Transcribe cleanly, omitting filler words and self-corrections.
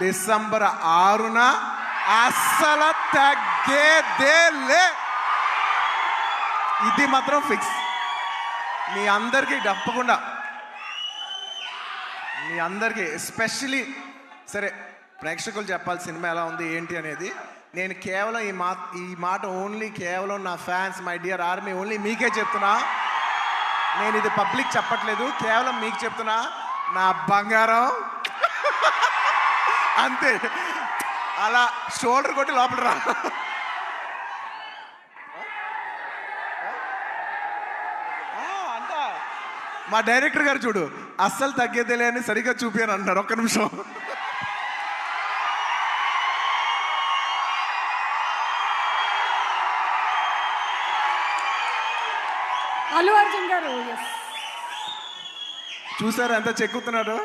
December 6న అస్సలు తగ్గేదేలే. ఇది మాత్రం ఫిక్స్. మీ అందరికీ తప్పకుండా, మీ అందరికీ ఎస్పెషలీ సరే ప్రేక్షకులు చెప్పాలి సినిమా ఎలా ఉంది ఏంటి అనేది. నేను కేవలం ఈ మాట ఓన్లీ కేవలం నా fans, my dear army, only మీకే చెప్తున్నా. నేను ఇది పబ్లిక్ చెప్పట్లేదు, కేవలం మీకు చెప్తున్నా. నా బంగారం అంతే, అలా షోల్డర్ కొట్టి లోపల రా. అంట మా డైరెక్టర్ గారు చూడు, అస్సలు తగ్గేదేలే అని సరిగ్గా చూపాను అంటున్నారు. ఒక్క నిమిషం. అల్లు అర్జున్ గారు చూసారా ఎంత చెక్కుతున్నాడు.